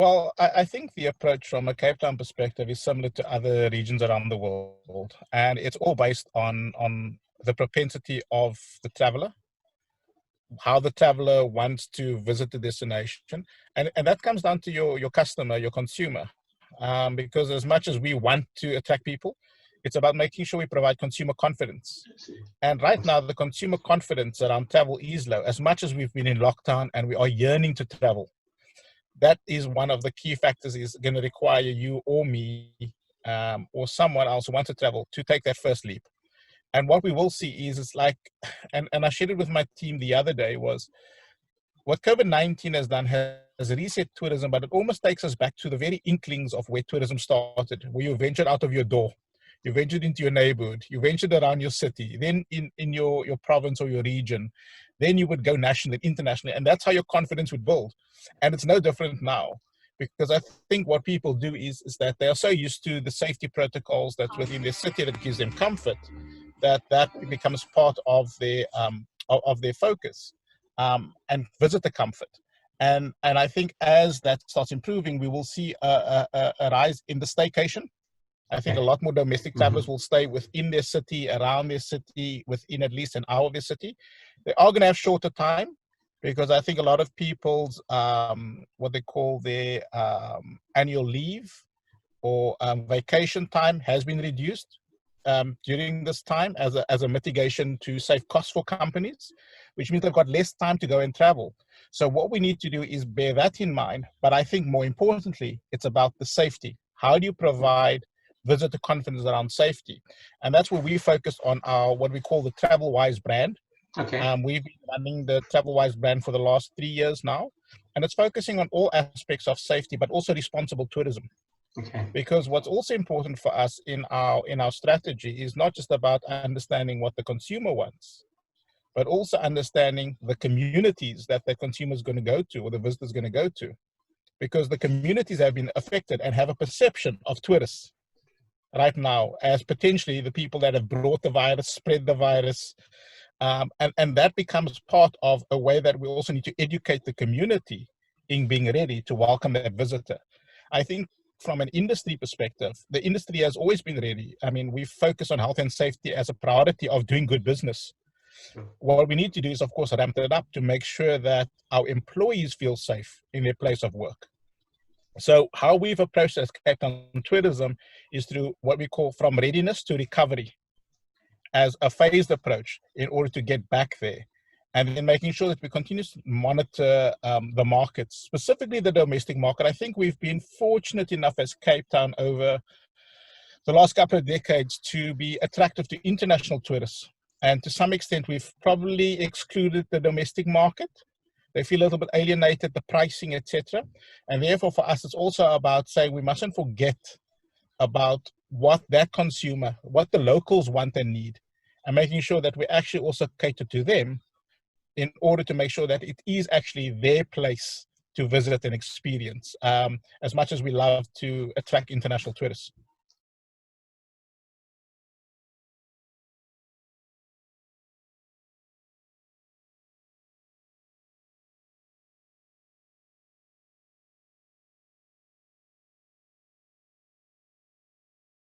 Well, I think the approach from a Cape Town perspective is similar to other regions around the world, and it's all based on the propensity of the traveler, how the traveler wants to visit the destination, and that comes down to your customer, your consumer, because as much as we want to attract people, it's about making sure we provide consumer confidence. I see. And right now, the consumer confidence around travel is low. As much as we've been in lockdown and we are yearning to travel, that is one of the key factors is going to require you or me or someone else who wants to travel to take that first leap. And what we will see is it's like, and I shared it with my team the other day, was what COVID-19 has done has reset tourism, but it almost takes us back to the very inklings of where tourism started, where you ventured out of your door, you ventured into your neighborhood, you ventured around your city, then in your province or your region, then you would go nationally, internationally, and that's how your confidence would build. And it's no different now, because I think what people do is that they are so used to the safety protocols that's within their city that gives them comfort, that becomes part of their focus, and visitor comfort. And I think as that starts improving, we will see a rise in the staycation. I think a Okay. lot more domestic Hmm. travelers will stay within their city, around their city, within at least an hour of their city. They are going to have shorter time because I think a lot of people's what they call their annual leave or vacation time has been reduced during this time as a mitigation to save costs for companies, which means they've got less time to go and travel. So what we need to do is bear that in mind. But I think more importantly, it's about the safety. How do you provide visitor confidence around safety? And that's where we focus on our what we call the TravelWise brand. Okay. We've been running the TravelWise brand for the last 3 years now, and it's focusing on all aspects of safety, but also responsible tourism. Okay. Because what's also important for us in our strategy is not just about understanding what the consumer wants, but also understanding the communities that the consumer is going to go to or the visitor is going to go to, because the communities have been affected and have a perception of tourists right now as potentially the people that have brought the virus, spread the virus, and that becomes part of a way that we also need to educate the community in being ready to welcome that visitor. I think from an industry perspective, the industry has always been ready. I mean, we focus on health and safety as a priority of doing good business. Sure. What we need to do is, of course, ramp it up to make sure that our employees feel safe in their place of work. So how we've approached as Cape Town Tourism is through what we call from readiness to recovery as a phased approach in order to get back there. And then making sure that we continue to monitor the markets, specifically the domestic market. I think we've been fortunate enough as Cape Town over the last couple of decades to be attractive to international tourists. And to some extent, we've probably excluded the domestic market. They feel a little bit alienated, the pricing, etc. And therefore, for us, it's also about saying we mustn't forget about what that consumer, what the locals want and need, and making sure that we actually also cater to them in order to make sure that it is actually their place to visit and experience, as much as we love to attract international tourists.